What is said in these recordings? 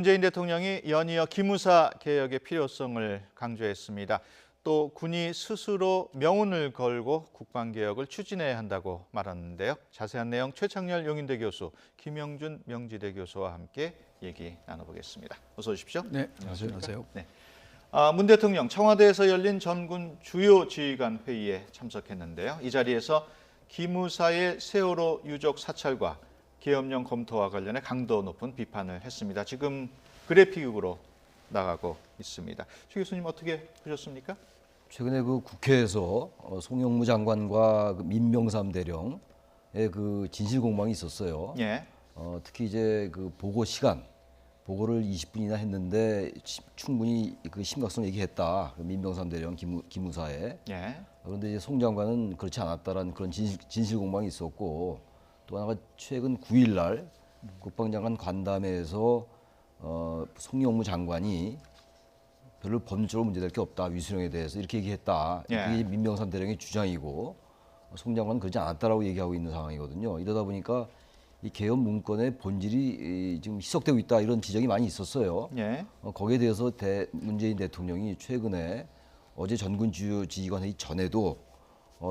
문재인 대통령이 연이어 기무사 개혁의 필요성을 강조했습니다. 또 군이 스스로 명운을 걸고 국방개혁을 추진해야 한다고 말하는데요. 자세한 내용 최창렬 용인대 교수, 김영준 명지대 교수와 함께 얘기 나눠보겠습니다. 어서 오십시오. 네, 안녕하세요. 네. 문 대통령 청와대에서 열린 전군 주요 지휘관 회의에 참석했는데요. 이 자리에서 기무사의 세월호 유족 사찰과 계엄령 검토와 관련해 강도 높은 비판을 했습니다. 지금 그래픽으로 나가고 있습니다. 최 교수님 어떻게 보셨습니까? 최근에 그 국회에서 송영무 장관과 그 민명삼 대령의 그 진실 공방이 있었어요. 예. 특히 이제 그 보고를 20분이나 했는데 충분히 그 심각성 얘기했다. 그 민명삼 대령 기무사에. 예. 그런데 이제 송 장관은 그렇지 않았다라는 그런 진실 공방이 있었고, 또 하나가 최근 9일 날 국방장관 간담회에서 송영무 장관이 별로 법률적으로 문제될 게 없다, 위수령에 대해서 이렇게 얘기했다. 예. 그게 민명삼 대령의 주장이고, 송 장관은 그러지 않았다라고 얘기하고 있는 상황이거든요. 이러다 보니까 이 개헌 문건의 본질이 지금 희석되고 있다, 이런 지적이 많이 있었어요. 예. 거기에 대해서 문재인 대통령이 최근에 어제 전군 주요 지휘관 회의 전에도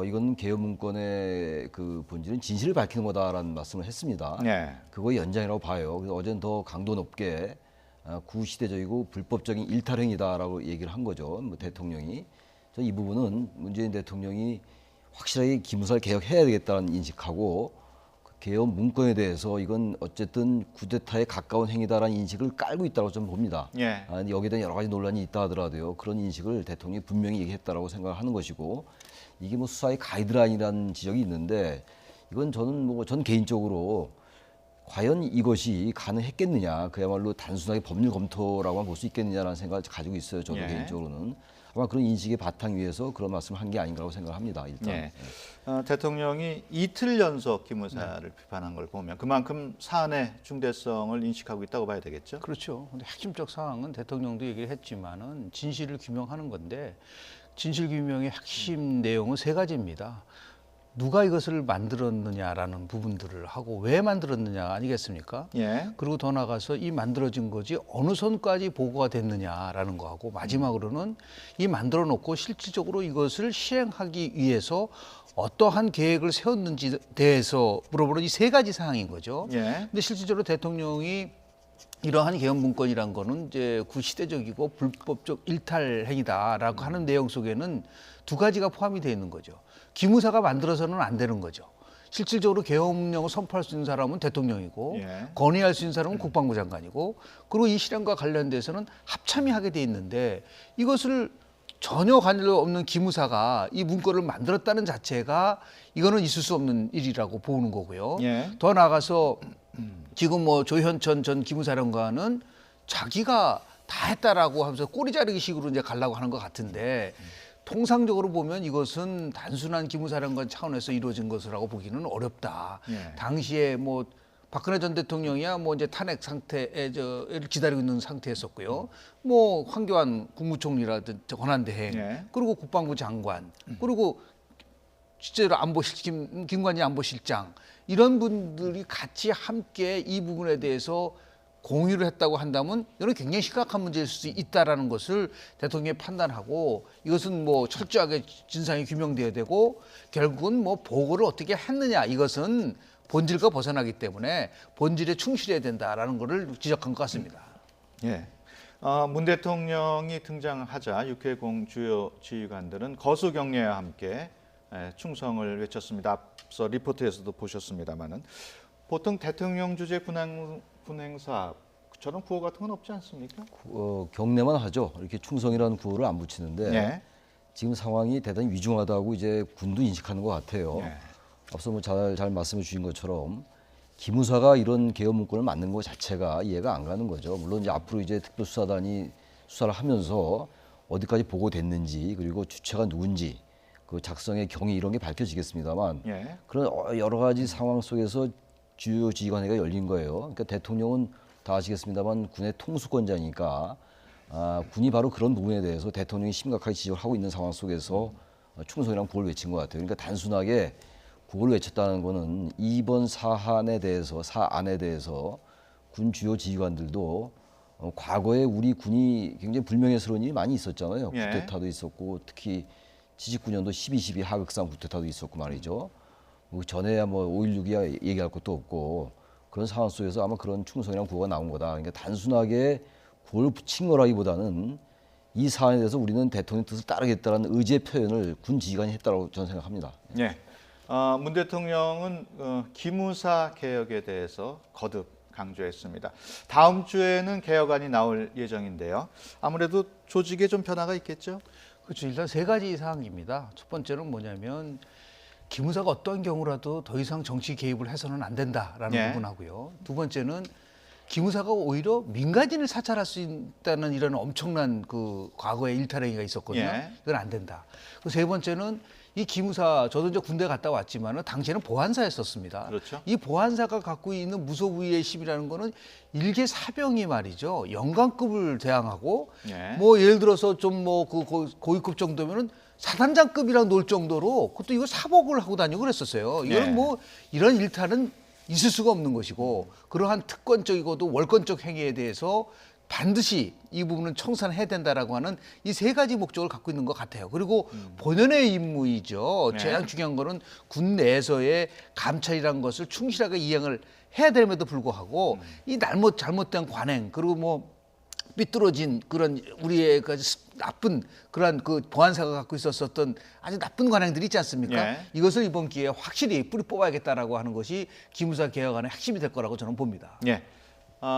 이건 개헌 문건의 그 본질은 진실을 밝히는 거다라는 말씀을 했습니다. 예. 그거의 연장이라고 봐요. 그래서 어제는 더 강도 높게 구시대적이고 불법적인 일탈행위다라고 얘기를 한 거죠. 뭐 대통령이. 저는 이 부분은 문재인 대통령이 확실하게 기무사를 개혁해야 되겠다는 인식하고, 그 개헌 문건에 대해서 이건 어쨌든 쿠데타에 가까운 행위다라는 인식을 깔고 있다고 좀 봅니다. 예. 여기에 대한 여러 가지 논란이 있다 하더라도요, 그런 인식을 대통령이 분명히 얘기했다라고 생각하는 것이고, 이게 뭐 수사의 가이드라인이라는 지적이 있는데, 이건 전 개인적으로 과연 이것이 가능했겠느냐, 그야말로 단순하게 법률 검토라고만 볼 수 있겠느냐라는 생각을 가지고 있어요. 저도 예. 개인적으로는 아마 그런 인식의 바탕 위에서 그런 말씀을 한 게 아닌가라고 생각합니다. 일단. 예. 대통령이 이틀 연속 기무사를 비판한 걸 보면 그만큼 사안의 중대성을 인식하고 있다고 봐야 되겠죠? 그렇죠. 근데 핵심적 사항은 대통령도 얘기를 했지만은 진실을 규명하는 건데, 진실 규명의 핵심 내용은 세 가지입니다. 누가 이것을 만들었느냐라는 부분들을 하고 왜 만들었느냐 아니겠습니까? 예. 그리고 더 나아가서 이 만들어진 것이 어느 선까지 보고가 됐느냐라는 거하고, 마지막으로는 이 만들어 놓고 실질적으로 이것을 실행하기 위해서 어떠한 계획을 세웠는지에 대해서 물어보는 이 세 가지 사항인 거죠. 예. 근데 실질적으로 대통령이 이러한 개헌 문건이란 거는 이제 구시대적이고 불법적 일탈 행위다라고 하는 내용 속에는 두 가지가 포함이 되어 있는 거죠. 기무사가 만들어서는 안 되는 거죠. 실질적으로 계엄령을 선포할 수 있는 사람은 대통령이고, 예. 건의할 수 있는 사람은 국방부 장관이고, 그리고 이 실행과 관련돼서는 합참이 하게 돼 있는데, 이것을 전혀 관련 없는 기무사가 이 문건을 만들었다는 자체가 이거는 있을 수 없는 일이라고 보는 거고요. 예. 더 나아가서 지금 뭐 조현천 전 기무사령관은 자기가 다 했다라고 하면서 꼬리 자르기 식으로 이제 가려고 하는 것 같은데, 통상적으로 보면 이것은 단순한 기무사령관 차원에서 이루어진 것이라고 보기는 어렵다. 예. 당시에 뭐 박근혜 전 대통령이야 뭐 이제 탄핵 상태에 를 기다리고 있는 상태였었고요. 뭐 황교안 국무총리라든지 권한대행, 예. 그리고 국방부 장관, 그리고 실제로 김관희 안보실장, 이런 분들이 같이 함께 이 부분에 대해서 공유를 했다고 한다면 이건 굉장히 심각한 문제일 수 있다라는 것을 대통령이 판단하고, 이것은 뭐 철저하게 진상이 규명돼야 되고, 결국은 뭐 보고를 어떻게 했느냐, 이것은 본질과 벗어나기 때문에 본질에 충실해야 된다라는 것을 지적한 것 같습니다. 예. 문 대통령이 등장하자 육해공 주요 지휘관들은 거수 격려와 함께 충성을 외쳤습니다. 앞서 리포트에서도 보셨습니다만은 보통 대통령 주재 군행사처럼 구호 같은 건 없지 않습니까? 경례만 하죠. 이렇게 충성이라는 구호를 안 붙이는데, 예. 지금 상황이 대단히 위중하다고 이제 군도 인식하는 것 같아요. 예. 앞서 뭐 잘 말씀해 주신 것처럼 기무사가 이런 개헌 문건을 만든 것 자체가 이해가 안 가는 거죠. 물론 이제 앞으로 이제 특별수사단이 수사를 하면서 어디까지 보고됐는지, 그리고 주체가 누군지, 그 작성의 경위 이런 게 밝혀지겠습니다만, 예. 그런 여러 가지 상황 속에서 주요 지휘관회가 열린 거예요. 그러니까 대통령은 다 아시겠습니다만 군의 통수권자니까, 군이 바로 그런 부분에 대해서 대통령이 심각하게 지적을 하고 있는 상황 속에서 충성이랑 구호를 외친 것 같아요. 그러니까 단순하게 구호를 외쳤다는 거는 이번 사안에 대해서 군 주요 지휘관들도 과거에 우리 군이 굉장히 불명예스러운 일이 많이 있었잖아요. 예. 쿠데타도 있었고 특히 79년도 12.12 하극상 쿠데타도 있었고 말이죠. 그 전에야 뭐 5.16이야 얘기할 것도 없고 그런 상황 속에서 아마 그런 충성이랑 구호가 나온 거다. 그러니까 단순하게 구호를 붙인 거라기보다는 이 사안에 대해서 우리는 대통령 뜻을 따르겠다는 의지의 표현을 군 지휘관이 했다고 저는 생각합니다. 예. 문 대통령은 기무사 개혁에 대해서 거듭 강조했습니다. 다음 주에는 개혁안이 나올 예정인데요. 아무래도 조직에 좀 변화가 있겠죠? 그렇죠. 일단 세 가지 사항입니다. 첫 번째는 뭐냐면 기무사가 어떤 경우라도 더 이상 정치 개입을 해서는 안 된다라는 예. 부분하고요. 두 번째는 기무사가 오히려 민간인을 사찰할 수 있다는 이런 엄청난 그 과거의 일탈행위가 있었거든요. 예. 이건 안 된다. 그 세 번째는 이 기무사, 저도 이제 군대 갔다 왔지만은 당시에는 보안사였었습니다. 그렇죠. 이 보안사가 갖고 있는 무소부위의 힘이라는 거는 일개 사병이 말이죠. 영관급을 대항하고 예. 뭐 예를 들어서 좀 뭐 그 고위급 정도면은 사단장급이랑 놀 정도로 그것도 이거 사복을 하고 다니고 그랬었어요. 이거는 예. 뭐 이런 일탈은 있을 수가 없는 것이고 그러한 특권적이고도 월권적 행위에 대해서 반드시 이 부분은 청산해야 된다라고 하는 이 세 가지 목적을 갖고 있는 것 같아요. 그리고 본연의 임무이죠. 네. 가장 중요한 거는 군 내에서의 감찰이라는 것을 충실하게 이행을 해야 됨에도 불구하고 이 잘못된 관행 그리고 뭐 삐뚤어진 그런 우리의 그 나쁜 그런 그 보안사가 갖고 있었던 아주 나쁜 관행들이 있지 않습니까? 예. 이것을 이번 기회에 확실히 뿌리 뽑아야겠다라고 하는 것이 기무사 개혁안의 핵심이 될 거라고 저는 봅니다. 예.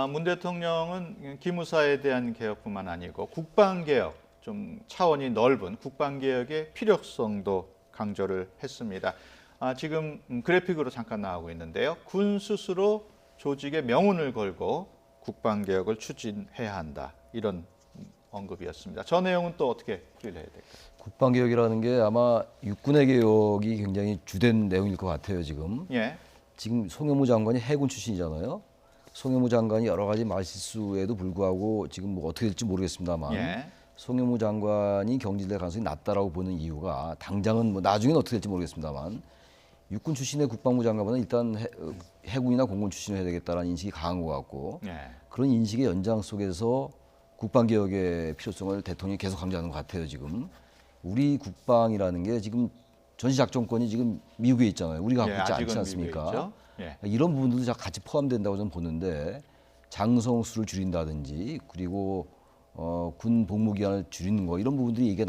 문 대통령은 기무사에 대한 개혁뿐만 아니고 국방개혁, 좀 차원이 넓은 국방개혁의 필요성도 강조를 했습니다. 지금 그래픽으로 잠깐 나오고 있는데요. 군 스스로 조직의 명운을 걸고 국방개혁을 추진해야 한다. 이런 언급이었습니다. 저 내용은 또 어떻게 풀이를 해야 될까요? 국방개혁이라는 게 아마 육군의 개혁이 굉장히 주된 내용일 것 같아요. 예. 지금 송영무 장관이 해군 출신이잖아요. 송영무 장관이 여러 가지 말실수에도 불구하고 지금 뭐 어떻게 될지 모르겠습니다만 예. 송영무 장관이 경질될 가능성이 낮다라고 보는 이유가 당장은 뭐 나중에는 어떻게 될지 모르겠습니다만 육군 출신의 국방부 장관은 일단 해군이나 공군 출신을 해야 되겠다는 인식이 강한 것 같고 예. 그런 인식의 연장 속에서 국방개혁의 필요성을 대통령이 계속 강조하는 것 같아요. 지금 우리 국방이라는 게 지금 전시작전권이 지금 미국에 있잖아요. 우리가 갖고 있지 않지 아직은 않습니까? 미국에 있죠. 예. 이런 부분들도 다 같이 포함된다고 저는 보는데 장성수를 줄인다든지 그리고 군 복무 기간을 줄이는 거 이런 부분들이 이게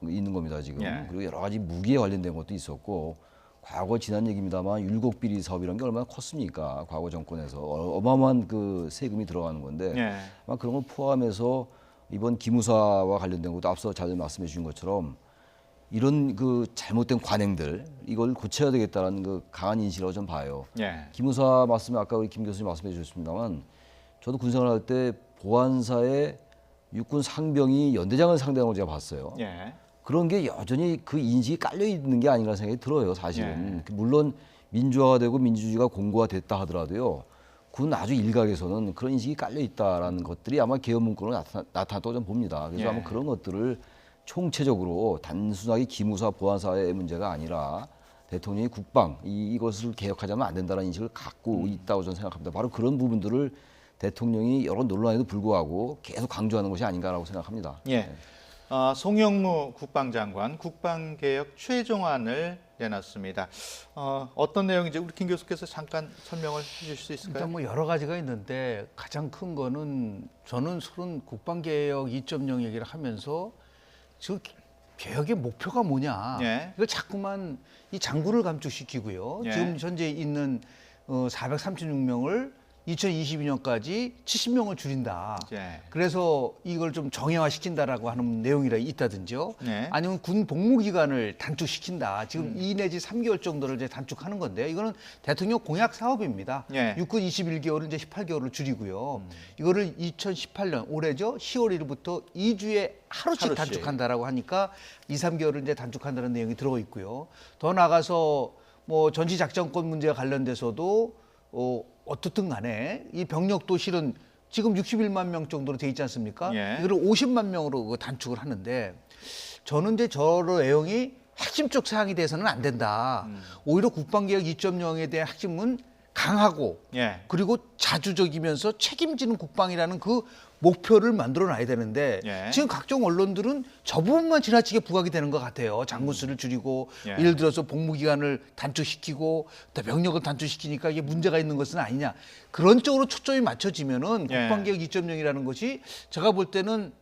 있는 겁니다 지금. 예. 그리고 여러 가지 무기에 관련된 것도 있었고 과거 지난 얘기입니다만 율곡비리 사업이라는 게 얼마나 컸습니까? 과거 정권에서 어마어마한 그 세금이 들어가는 건데 예. 아마 그런 걸 포함해서 이번 기무사와 관련된 것도 앞서 잘 말씀해 주신 것처럼 이런 그 잘못된 관행들 이걸 고쳐야 되겠다는 그 강한 인식이라고 좀 봐요. 예. 기무사 말씀에 아까 우리 김 교수님 말씀해 주셨습니다만 저도 군생활할 때 보안사에 육군 상병이 연대장을 상대하는 걸 제가 봤어요. 예. 그런 게 여전히 그 인식이 깔려 있는 게 아닌가 생각이 들어요. 사실은 물론 민주화가 되고 민주주의가 공고화됐다 하더라도요. 군 아주 일각에서는 그런 인식이 깔려 있다라는 것들이 아마 개헌 문구로 나타났다고 저는 봅니다. 그래서 예. 아마 그런 것들을 총체적으로 단순하게 기무사 보안사의 문제가 아니라 대통령이 국방 이것을 개혁하자면 안 된다는 인식을 갖고 있다고 저는 생각합니다. 바로 그런 부분들을 대통령이 여러 논란에도 불구하고 계속 강조하는 것이 아닌가라고 생각합니다. 예. 송영무 국방장관 국방개혁 최종안을 내놨습니다. 어떤 내용인지 우리 김 교수께서 잠깐 설명을 해주실 수 있을까요? 일단 뭐 여러 가지가 있는데 가장 큰 거는 저는 국방개혁 2.0 얘기를 하면서 지금 개혁의 목표가 뭐냐. 예. 이걸 자꾸만 이 장군을 감축시키고요. 예. 지금 현재 있는 436명을 2022년까지 70명을 줄인다. 예. 그래서 이걸 좀 정형화시킨다라고 하는 내용이라 있다든지요. 네. 아니면 군 복무 기간을 단축시킨다. 지금 2 내지 3개월 정도를 이제 단축하는 건데요. 이거는 대통령 공약 사업입니다. 예. 육군 21개월을 이제 18개월을 줄이고요. 이거를 2018년 올해죠. 10월 1일부터 2주에 하루씩 단축한다라고 하니까 2, 3개월을 이제 단축한다는 내용이 들어 있고요. 더 나가서 뭐 전시 작전권 문제와 관련돼서도 어떻든 간에 이 병력도 실은 지금 61만 명 정도로 돼 있지 않습니까? 예. 이걸 50만 명으로 단축을 하는데 저는 이제 저런 내용이 핵심적 사항이 돼서는 안 된다. 오히려 국방개혁 2.0에 대한 핵심은 강하고 예. 그리고 자주적이면서 책임지는 국방이라는 그 목표를 만들어 놔야 되는데 예. 지금 각종 언론들은 저 부분만 지나치게 부각이 되는 것 같아요. 장군 수를 줄이고 예. 예를 들어서 복무 기간을 단축시키고 또 병력을 단축시키니까 이게 문제가 있는 것은 아니냐. 그런 쪽으로 초점이 맞춰지면은 예. 국방개혁 2.0이라는 것이 제가 볼 때는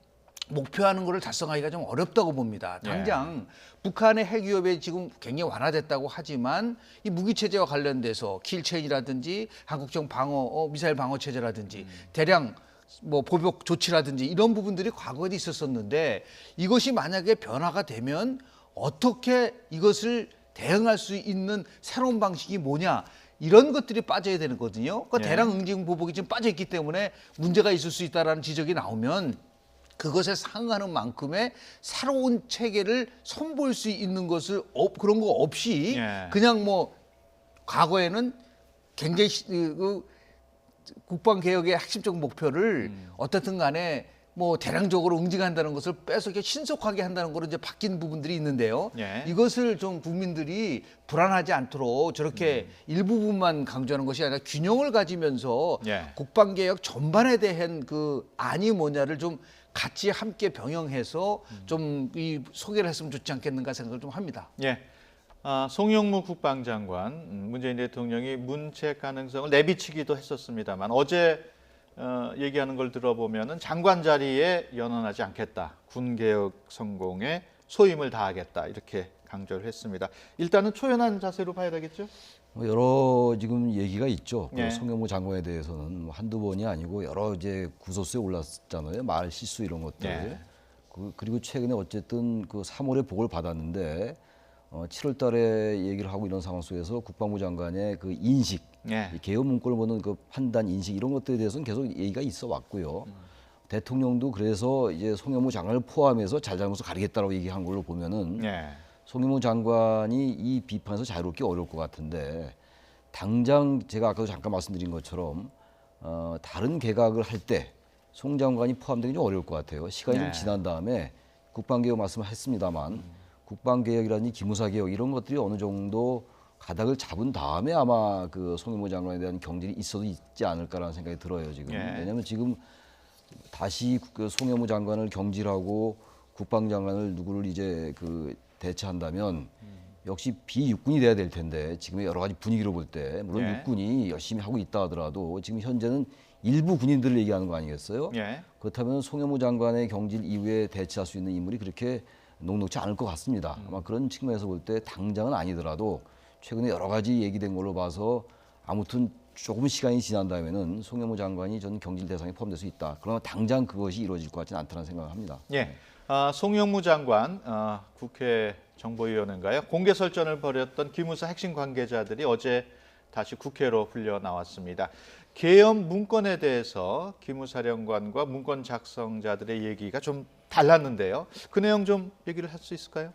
목표하는 것을 달성하기가 좀 어렵다고 봅니다. 당장 북한의 핵 위협이 지금 굉장히 완화됐다고 하지만 이 무기 체제와 관련돼서 킬체인이라든지 한국형 방어 미사일 방어 체제라든지 대량 뭐 보복 조치라든지 이런 부분들이 과거에도 있었었는데 이것이 만약에 변화가 되면 어떻게 이것을 대응할 수 있는 새로운 방식이 뭐냐 이런 것들이 빠져야 되는 거거든요. 그러니까 예. 대량 응징 보복이 지금 빠져 있기 때문에 문제가 있을 수 있다라는 지적이 나오면 그것에 상응하는 만큼의 새로운 체계를 선보일 수 있는 것을 그런 거 없이 예. 그냥 뭐 과거에는 굉장히 국방 개혁의 핵심적 목표를 어떻든 간에 뭐 대량적으로 응징한다는 것을 빼서 이렇게 신속하게 한다는 거로 이제 바뀐 부분들이 있는데요. 예. 이것을 좀 국민들이 불안하지 않도록 저렇게 일부분만 강조하는 것이 아니라 균형을 가지면서 예. 국방 개혁 전반에 대한 그 안이 뭐냐를 좀 같이 함께 병행해서 좀 이 소개를 했으면 좋지 않겠는가 생각을 좀 합니다. 예. 송영무 국방장관, 문재인 대통령이 문책 가능성을 내비치기도 했었습니다만 어제 얘기하는 걸 들어보면은 장관 자리에 연연하지 않겠다. 군 개혁 성공에 소임을 다하겠다. 이렇게 강조를 했습니다. 일단은 초연한 자세로 봐야 되겠죠? 여러 지금 얘기가 있죠. 예. 송영무 장관에 대해서는 한두 번이 아니고 여러 이제 구설수에 올랐잖아요. 말 실수 이런 것들. 예. 그리고 최근에 어쨌든 그 3월에 보고를 받았는데 7월 달에 얘기를 하고 이런 상황 속에서 국방부 장관의 그 인식, 예. 이 개헌 문건을 보는 그 판단, 인식 이런 것들에 대해서는 계속 얘기가 있어 왔고요. 대통령도 그래서 이제 송영무 장관을 포함해서 잘잘못을 가리겠다라고 얘기한 걸로 보면은 예. 송영무 장관이 이 비판에서 자유롭기 어려울 것 같은데 당장 제가 아까도 잠깐 말씀드린 것처럼 다른 개각을 할 때 송 장관이 포함되기 좀 어려울 것 같아요. 시간이 네. 좀 지난 다음에 국방개혁 말씀을 했습니다만 국방개혁이라든지 기무사개혁 이런 것들이 어느 정도 가닥을 잡은 다음에 아마 그 송영무 장관에 대한 경질이 있어도 있지 않을까라는 생각이 들어요 지금. 예. 왜냐하면 지금 다시 그 송영무 장관을 경질하고 국방장관을 누구를 이제 그 대체한다면 역시 비육군이 돼야 될 텐데 지금의 여러 가지 분위기로 볼 때 물론 예. 육군이 열심히 하고 있다 하더라도 지금 현재는 일부 군인들을 얘기하는 거 아니겠어요? 예. 그렇다면 송영무 장관의 경질 이후에 대체할 수 있는 인물이 그렇게 녹록지 않을 것 같습니다. 아마 그런 측면에서 볼 때 당장은 아니더라도 최근에 여러 가지 얘기된 걸로 봐서 아무튼 조금 시간이 지난 다음에는 송영무 장관이 전 경질 대상에 포함될 수 있다. 그러나 당장 그것이 이루어질 것 같지는 않다는 생각을 합니다. 예. 송영무 장관 국회 정보위원회인가요? 공개 설전을 벌였던 기무사 핵심 관계자들이 어제 다시 국회로 불려 나왔습니다. 계엄 문건에 대해서 기무사령관과 문건 작성자들의 얘기가 좀 달랐는데요. 그 내용 좀 얘기를 할 수 있을까요?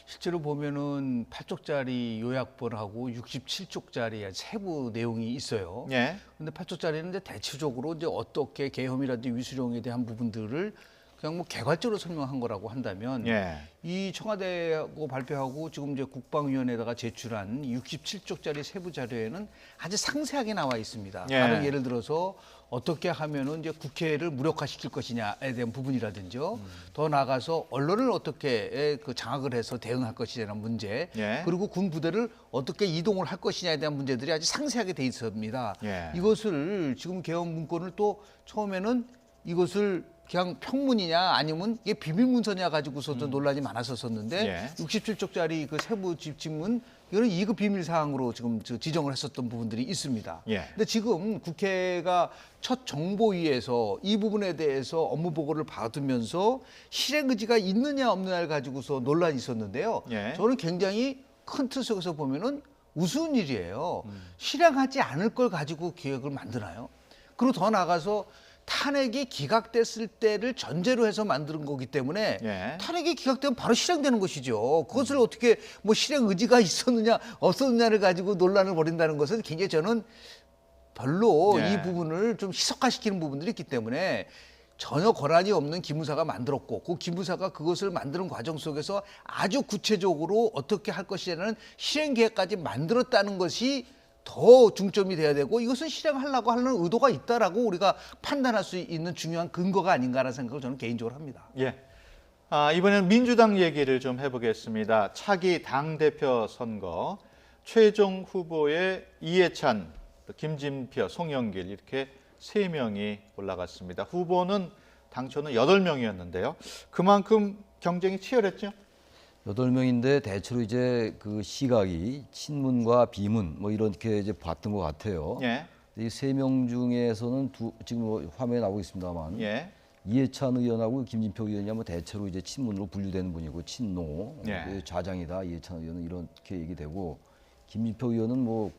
실제로 보면은 8쪽짜리 요약본하고 67쪽짜리 세부 내용이 있어요. 예. 근데 8쪽짜리는 이제 대체적으로 이제 어떻게 계엄이라든지 위수령에 대한 부분들을 그냥 뭐 개괄적으로 설명한 거라고 한다면 예. 이 청와대하고 발표하고 지금 이제 국방위원회에다가 제출한 67쪽짜리 세부 자료에는 아주 상세하게 나와 있습니다. 예. 다른 예를 들어서 어떻게 하면은 이제 국회를 무력화시킬 것이냐에 대한 부분이라든지요. 더 나아가서 언론을 어떻게 그 장악을 해서 대응할 것이냐는 문제. 예. 그리고 군 부대를 어떻게 이동을 할 것이냐에 대한 문제들이 아주 상세하게 돼 있습니다. 예. 이것을 지금 개헌 문건을 또 처음에는 이것을 그냥 평문이냐 아니면 이게 비밀 문서냐 가지고서도 논란이 많았었는데 예. 67쪽짜리 그 세부 집집문 이거는 2급 비밀 사항으로 지금 지정을 했었던 부분들이 있습니다. 예. 근데 지금 국회가 첫 정보위에서 이 부분에 대해서 업무 보고를 받으면서 실행 의지가 있느냐 없느냐를 가지고서 논란이 있었는데요. 예. 저는 굉장히 큰 틀 속에서 보면은 우스운 일이에요. 실행하지 않을 걸 가지고 계획을 만드나요? 그리고 더 나아가서 탄핵이 기각됐을 때를 전제로 해서 만드는 거기 때문에 예. 탄핵이 기각되면 바로 실행되는 것이죠. 그것을 어떻게 뭐 실행 의지가 있었느냐 없었느냐를 가지고 논란을 벌인다는 것은 굉장히 저는 별로 예. 이 부분을 좀 희석화시키는 부분들이 있기 때문에 전혀 권한이 없는 기무사가 만들었고 그 기무사가 그것을 만드는 과정 속에서 아주 구체적으로 어떻게 할 것이냐는 실행 계획까지 만들었다는 것이 더 중점이 돼야 되고 이것은 실행하려고 하는 의도가 있다라고 우리가 판단할 수 있는 중요한 근거가 아닌가라는 생각을 저는 개인적으로 합니다. 예. 이번에는 민주당 얘기를 좀 해보겠습니다. 차기 당대표 선거 최종 후보에 이해찬, 김진표, 송영길 이렇게 3명이 올라갔습니다. 후보는 당초는 8명이었는데요. 그만큼 경쟁이 치열했죠? 8명인데 대체로 이제 그 시각이 친문과 비문 뭐 이렇게 이제 봤던 것 같아요. 예. 이 3명 중에서는 지금 뭐 화면에 나오고 있습니다만 예. 이해찬 의원하고 김진표 의원이 뭐 대체로 이제 친문으로 분류되는 분이고 친노 예. 좌장이다 이해찬 의원은 이렇게 얘기되고 김진표 의원은 뭐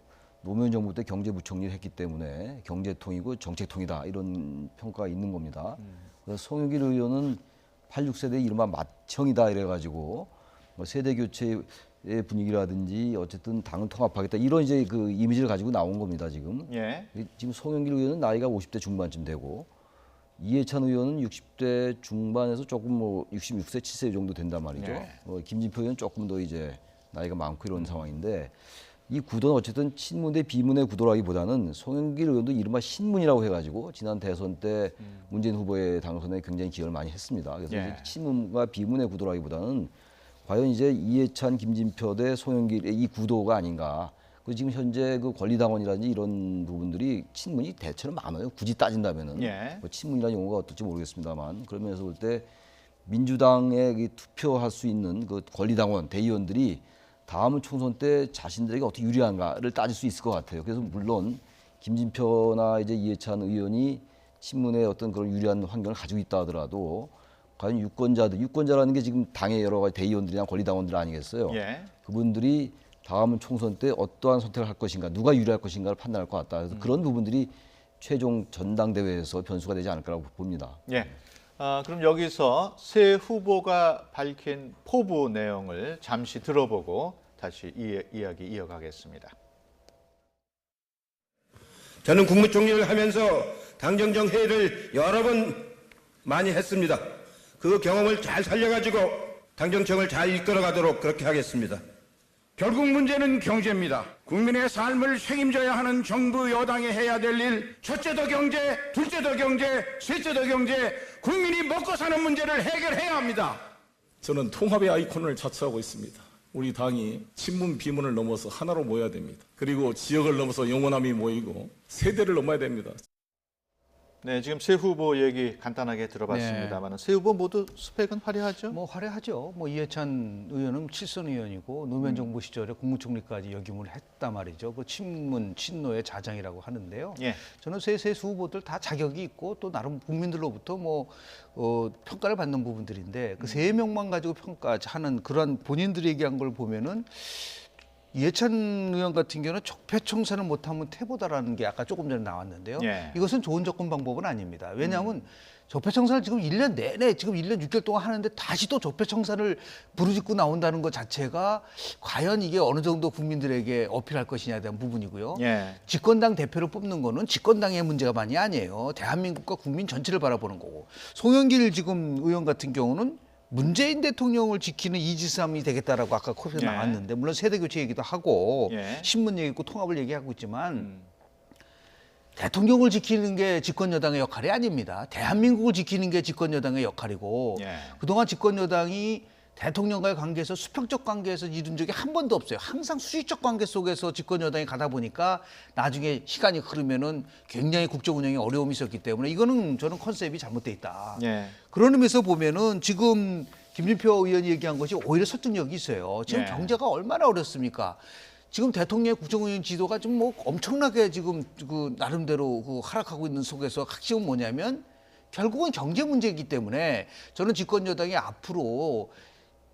노무현 정부 때 경제부총리를 했기 때문에 경제통이고 정책통이다 이런 평가가 있는 겁니다. 그래서 송영길 의원은 86세대 이른바 맏형이다 이래가지고 뭐 세대 교체의 분위기라든지 어쨌든 당을 통합하겠다 이런 이제 그 이미지를 가지고 나온 겁니다 지금. 예. 지금 송영길 의원은 나이가 50대 중반쯤 되고 이해찬 의원은 60대 중반에서 조금 뭐 66세, 7세 정도 된단 말이죠. 네. 김진표 의원은 조금 더 이제 나이가 많고 이런 상황인데 이 구도는 어쨌든 친문 대 비문의 구도라기보다는 송영길 의원도 이른바 신문이라고 해가지고 지난 대선 때 문재인 후보의 당선에 굉장히 기여를 많이 했습니다. 그래서 예. 이제 친문과 비문의 구도라기보다는 과연 이제 이해찬, 김진표 대 송영길의 이 구도가 아닌가. 그 지금 현재 그 권리당원이라든지 이런 부분들이 친문이 대체로 많아요. 굳이 따진다면은 예. 뭐 친문이라는 용어가 어떨지 모르겠습니다만 그러면서 볼 때 민주당에 투표할 수 있는 그 권리당원 대의원들이 다음 총선 때 자신들에게 어떻게 유리한가를 따질 수 있을 것 같아요. 그래서 물론 김진표나 이제 이해찬 의원이 친문의 어떤 그런 유리한 환경을 가지고 있다 하더라도 과연 유권자라는 게 지금 당의 여러 가지 대의원들이나 권리당원들 아니겠어요? 예. 그분들이 다음 총선 때 어떠한 선택을 할 것인가, 누가 유리할 것인가를 판단할 것 같다. 그래서 그런 부분들이 최종 전당대회에서 변수가 되지 않을까라고 봅니다. 예. 그럼 여기서 새 후보가 밝힌 포부 내용을 잠시 들어보고 다시 이야기 이어가겠습니다. 저는 국무총리를 하면서 당정정 회의를 여러 번 많이 했습니다. 그 경험을 잘 살려가지고 당정청을 잘 이끌어가도록 그렇게 하겠습니다. 결국 문제는 경제입니다. 국민의 삶을 책임져야 하는 정부 여당이 해야 될 일, 첫째 더 경제, 둘째 더 경제, 셋째 더 경제, 국민이 먹고 사는 문제를 해결해야 합니다. 저는 통합의 아이콘을 자처하고 있습니다. 우리 당이 친문 비문을 넘어서 하나로 모여야 됩니다. 그리고 지역을 넘어서 영원함이 모이고 세대를 넘어야 됩니다. 네, 지금 새 후보 얘기 간단하게 들어봤습니다만 새 후보 모두 스펙은 화려하죠? 뭐 화려하죠. 뭐 이해찬 의원은 칠선 의원이고 노무현 정부 시절에 국무총리까지 역임을 했단 말이죠. 그 친문 친노의 자장이라고 하는데요. 예. 저는 세 후보들 다 자격이 있고 또 나름 국민들로부터 평가를 받는 부분들인데 그 3명만 가지고 평가하는 그런 본인들이 얘기한 걸 보면은 이해찬 의원 같은 경우는 적폐청산을 못하면 퇴보다라는 게 아까 조금 전에 나왔는데요. 예. 이것은 좋은 접근 방법은 아닙니다. 왜냐하면 적폐청산을 지금 1년 내내 지금 1년 6개월 동안 하는데 다시 또 적폐청산을 부르짖고 나온다는 것 자체가 과연 이게 어느 정도 국민들에게 어필할 것이냐에 대한 부분이고요. 예. 집권당 대표를 뽑는 거는 집권당의 문제가만이 아니에요. 대한민국과 국민 전체를 바라보는 거고. 송영길 지금 의원 같은 경우는 문재인 대통령을 지키는 이지삼이 되겠다라고 아까 코피에 예. 나왔는데 물론 세대 교체 얘기도 하고 예. 신문 얘기고 통합을 얘기하고 있지만 대통령을 지키는 게 집권 여당의 역할이 아닙니다. 대한민국을 지키는 게 집권 여당의 역할이고 예. 그동안 집권 여당이 대통령과의 관계에서 수평적 관계에서 이룬 적이 한 번도 없어요. 항상 수직적 관계 속에서 집권 여당이 가다 보니까 나중에 시간이 흐르면은 굉장히 국정 운영에 어려움이 있었기 때문에 이거는 저는 컨셉이 잘못돼 있다. 예. 그런 의미에서 보면은 지금 김진표 의원이 얘기한 것이 오히려 설득력이 있어요. 지금 예. 경제가 얼마나 어렵습니까? 지금 대통령의 국정운영 지도가 좀 뭐 엄청나게 지금 그 나름대로 그 하락하고 있는 속에서 핵심은 뭐냐면 결국은 경제 문제이기 때문에 저는 집권 여당이 앞으로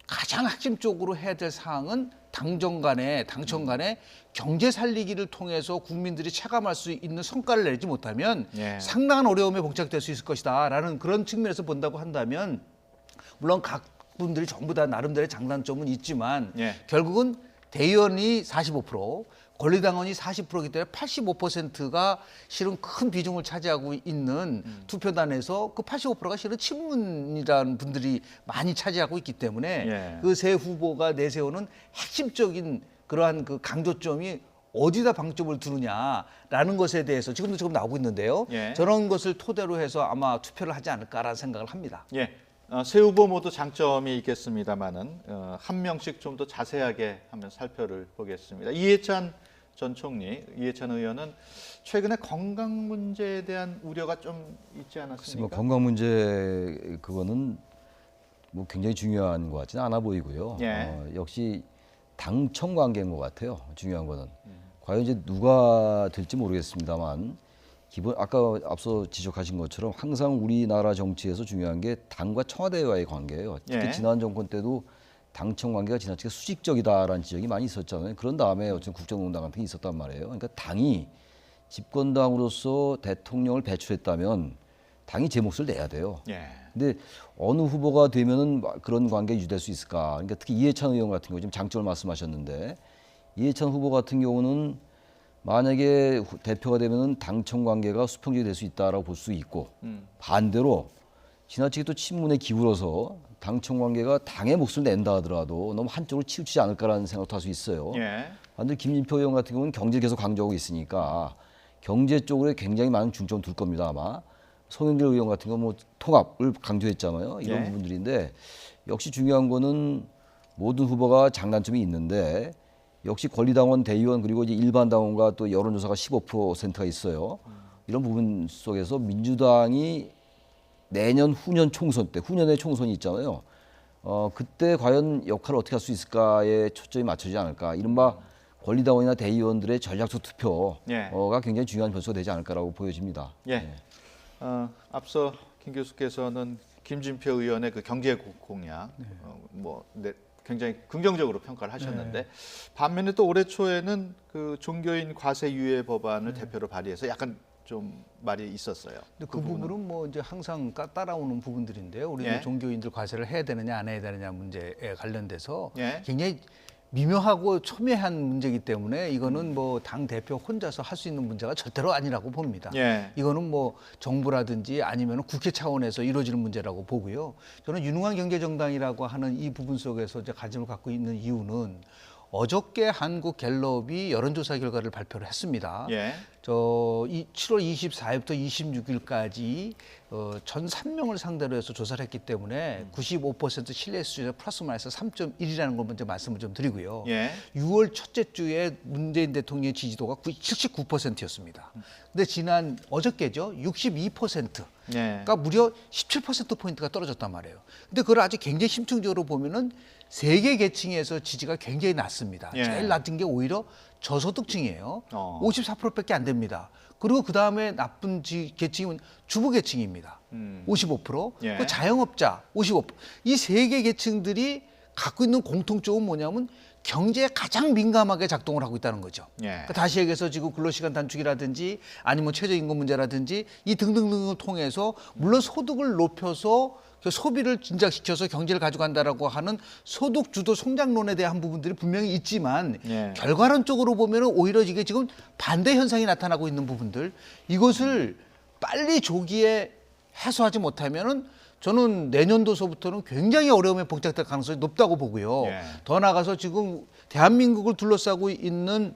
가장 핵심적으로 해야 될 사항은 당정 간에 당청 간에 경제 살리기를 통해서 국민들이 체감할 수 있는 성과를 내지 못하면 예. 상당한 어려움에 봉착될 수 있을 것이다라는 그런 측면에서 본다고 한다면 물론 각 분들이 전부 다 나름대로의 장단점은 있지만 예. 결국은 대의원이 45%, 권리당원이 40%이기 때문에 85%가 실은 큰 비중을 차지하고 있는 투표단에서 그 85%가 실은 친문이라는 분들이 많이 차지하고 있기 때문에 예. 그 세 후보가 내세우는 핵심적인 그러한 그 강조점이 어디다 방점을 두느냐라는 것에 대해서 지금도 조금 나오고 있는데요. 예. 저런 것을 토대로 해서 아마 투표를 하지 않을까라는 생각을 합니다. 예. 세 후보 모두 장점이 있겠습니다만은 한 명씩 좀 더 자세하게 한번 살펴를 보겠습니다. 이해찬 전 총리, 이해찬 의원은 최근에 건강 문제에 대한 우려가 좀 있지 뭐 않았습니까? 건강 문제 그거는 뭐 굉장히 중요한 것 같지는 않아 보이고요. 예. 역시 당청 관계인 것 같아요. 중요한 거는 과연 이제 누가 될지 모르겠습니다만 기본 아까 앞서 지적하신 것처럼 항상 우리나라 정치에서 중요한 게 당과 청와대와의 관계예요. 특히 예. 지난 정권 때도 당청 관계가 지나치게 수직적이다라는 지적이 많이 있었잖아요. 그런 다음에 어쨌든 국정농단 같은 게 있었단 말이에요. 그러니까 당이 집권당으로서 대통령을 배출했다면 당이 제 몫을 내야 돼요. 예. 근데 어느 후보가 되면은 그런 관계 유지될 수 있을까? 그러니까 특히 이해찬 의원 같은 경우 지금 장점을 말씀하셨는데 이해찬 후보 같은 경우는 만약에 대표가 되면은 당청 관계가 수평적이 될 수 있다라고 볼 수 있고 반대로 지나치게 또 친문에 기울어서 당청 관계가 당의 몫을 낸다 하더라도 너무 한쪽으로 치우치지 않을까라는 생각도 할 수 있어요. 예. 반대로 김진표 의원 같은 경우는 경제를 계속 강조하고 있으니까 경제 쪽으로 굉장히 많은 중점을 둘 겁니다 아마. 송영길 의원 같은 경우 뭐 통합을 강조했잖아요. 이런 예. 부분들인데 역시 중요한 거는 모든 후보가 장단점이 있는데 역시 권리당원, 대의원 그리고 이제 일반 당원과 또 여론조사가 15%가 있어요. 이런 부분 속에서 민주당이 내년 후년 총선 때 후년에 총선이 있잖아요. 그때 과연 역할을 어떻게 할 수 있을까에 초점이 맞춰지지 않을까. 이른바 권리당원이나 대의원들의 전략적 투표가 예. 굉장히 중요한 변수가 되지 않을까라고 보여집니다. 예. 앞서 김 교수께서는 김진표 의원의 그 경제 공약 굉장히 긍정적으로 평가를 하셨는데 반면에 또 올해 초에는 그 종교인 과세 유예 법안을 대표로 발의해서 약간 좀 말이 있었어요. 근데 그 부분은 뭐 이제 항상 따라오는 부분들인데요. 우리 예. 종교인들 과세를 해야 되느냐 안 해야 되느냐 문제에 관련돼서 예. 굉장히 미묘하고 첨예한 문제이기 때문에 이거는 뭐 당 대표 혼자서 할 수 있는 문제가 절대로 아니라고 봅니다. 예. 이거는 뭐 정부라든지 아니면 국회 차원에서 이루어지는 문제라고 보고요. 저는 유능한 경제정당이라고 하는 이 부분 속에서 이제 관심을 갖고 있는 이유는 어저께 한국 갤럽이 여론조사 결과를 발표를 했습니다. 예. 7월 24일부터 26일까지 1,003명을 상대로 해서 조사를 했기 때문에 95% 신뢰 수준의 플러스 마이너스 3.1이라는 걸 먼저 말씀을 좀 드리고요. 예. 6월 첫째 주에 문재인 대통령의 지지도가 79%였습니다. 근데 지난 어저께죠. 62%. 예. 그러니까 무려 17%포인트가 떨어졌단 말이에요. 근데 그걸 아주 굉장히 심층적으로 보면은 세 개 계층에서 지지가 굉장히 낮습니다. 예. 제일 낮은 게 오히려 저소득층이에요. 54%밖에 안 됩니다. 그리고 그 다음에 나쁜 계층은 주부 계층입니다. 55%. 예. 그 자영업자 55%. 이 세 개 계층들이 갖고 있는 공통점은 뭐냐면 경제에 가장 민감하게 작동을 하고 있다는 거죠. 예. 그러니까 다시 얘기해서 지금 근로시간 단축이라든지 아니면 최저임금 문제라든지 이 등등등을 통해서 물론 소득을 높여서 그 소비를 진작시켜서 경제를 가져간다라고 하는 소득 주도 성장론에 대한 부분들이 분명히 있지만 예. 결과론적으로 보면은 오히려 이게 지금 반대 현상이 나타나고 있는 부분들 이것을 빨리 조기에 해소하지 못하면은 저는 내년도서부터는 굉장히 어려움에 봉착될 가능성이 높다고 보고요. 예. 더 나아가서 지금 대한민국을 둘러싸고 있는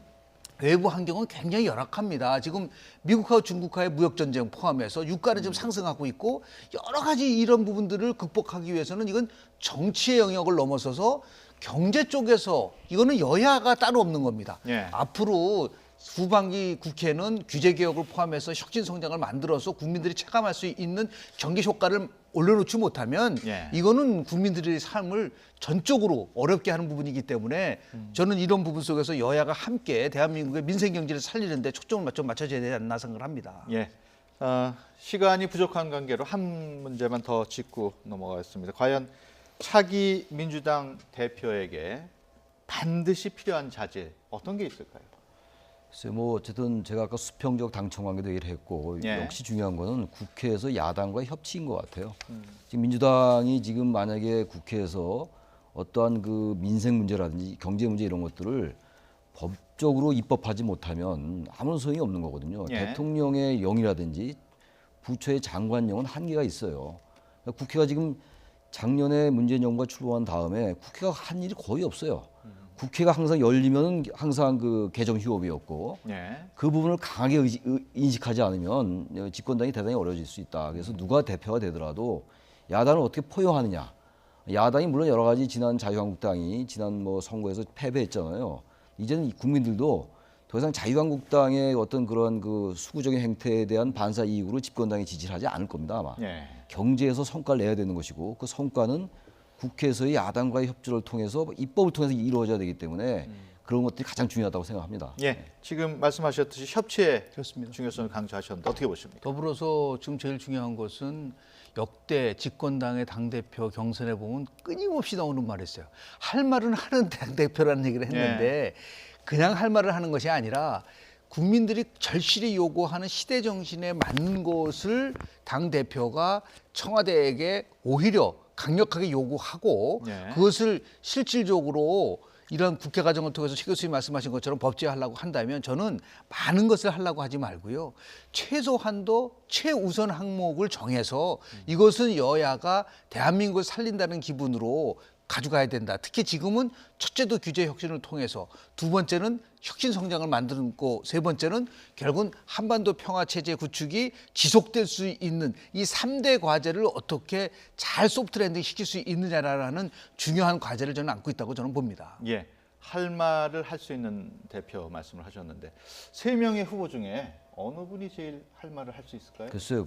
외부 환경은 굉장히 열악합니다. 지금 미국하고 중국과의 무역 전쟁 포함해서 유가는 지금 상승하고 있고 여러 가지 이런 부분들을 극복하기 위해서는 이건 정치의 영역을 넘어서서 경제 쪽에서 이거는 여야가 따로 없는 겁니다. 예. 앞으로 후반기 국회는 규제 개혁을 포함해서 혁신 성장을 만들어서 국민들이 체감할 수 있는 경제 효과를 올려놓지 못하면 예. 이거는 국민들의 삶을 전적으로 어렵게 하는 부분이기 때문에 저는 이런 부분 속에서 여야가 함께 대한민국의 민생 경제를 살리는데 초점을 좀 맞춰줘야 되지 않나 생각을 합니다. 예. 시간이 부족한 관계로 한 문제만 더 짚고 넘어가겠습니다. 과연 차기 민주당 대표에게 반드시 필요한 자질 어떤 게 있을까요? 글쎄 뭐 어쨌든 제가 아까 수평적 당청 관계도 얘기를 했고 예. 역시 중요한 거는 국회에서 야당과의 협치인 것 같아요. 지금 민주당이 지금 만약에 국회에서 어떠한 그 민생 문제라든지 경제 문제 이런 것들을 법적으로 입법하지 못하면 아무런 소용이 없는 거거든요. 예. 대통령의 영이라든지 부처의 장관령은 한계가 있어요. 그러니까 국회가 지금 작년에 문재인 정부가 출범한 다음에 국회가 한 일이 거의 없어요. 국회가 항상 열리면 항상 그 개정 휴업이었고 예. 그 부분을 강하게 인식하지 않으면 집권당이 대단히 어려워질 수 있다. 그래서 누가 대표가 되더라도 야당을 어떻게 포용하느냐. 야당이 물론 여러 가지 지난 자유한국당이 지난 뭐 선거에서 패배했잖아요. 이제는 국민들도 더 이상 자유한국당의 어떤 그런 그 수구적인 행태에 대한 반사 이익으로 집권당에 지지를 하지 않을 겁니다, 아마. 예. 경제에서 성과를 내야 되는 것이고 그 성과는 국회에서의 야당과의 협조를 통해서 입법을 통해서 이루어져야 되기 때문에 그런 것들이 가장 중요하다고 생각합니다. 예. 지금 말씀하셨듯이 협치의 그렇습니다. 중요성을 강조하셨는데 어떻게 보십니까? 더불어서 지금 제일 중요한 것은 역대 집권당의 당대표 경선에 보면 끊임없이 나오는 말이 있어요. 할 말은 하는 당대표라는 얘기를 했는데 그냥 할 말을 하는 것이 아니라 국민들이 절실히 요구하는 시대 정신에 맞는 것을 당대표가 청와대에게 오히려 강력하게 요구하고 네. 그것을 실질적으로 이런 국회 과정을 통해서 최 교수님 말씀하신 것처럼 법제화하려고 한다면 저는 많은 것을 하려고 하지 말고요. 최소한도 최우선 항목을 정해서 이것은 여야가 대한민국을 살린다는 기분으로 가져가야 된다. 특히 지금은 첫째도 규제 혁신을 통해서 두 번째는 혁신 성장을 만들고 세 번째는 결국은 한반도 평화 체제 구축이 지속될 수 있는 이 3대 과제를 어떻게 잘 소프트랜딩 시킬 수 있느냐라는 중요한 과제를 저는 안고 있다고 저는 봅니다. 예. 할 말을 할 수 있는 대표 말씀을 하셨는데 3명의 후보 중에 어느 분이 제일 할 말을 할 수 있을까요? 글쎄요.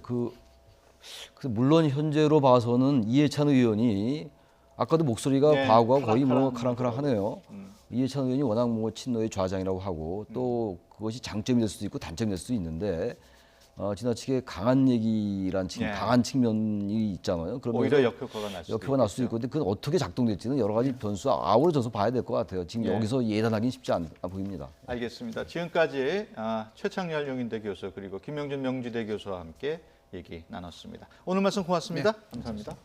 물론 현재로 봐서는 이해찬 의원이 아까도 목소리가 네, 과거와 거의 뭐 카랑카랑 카랑카랑하네요. 이해찬 의원이 워낙 뭐 친노의 좌장이라고 하고 또 그것이 장점이 될 수도 있고 단점이 될 수도 있는데 지나치게 강한 얘기란 네. 강한 측면이 있잖아요. 그러면서 오히려 역효과가 날 수도 역효가 날 수도 있고 근데 그건 어떻게 작동될지는 여러 가지 변수 아우러져서 봐야 될 것 같아요. 지금 네. 여기서 예단하기는 쉽지 않아 보입니다. 알겠습니다. 지금까지 최창렬 용인대 교수 그리고 김영준 명지대 교수와 함께 얘기 나눴습니다. 오늘 말씀 고맙습니다. 감사합니다.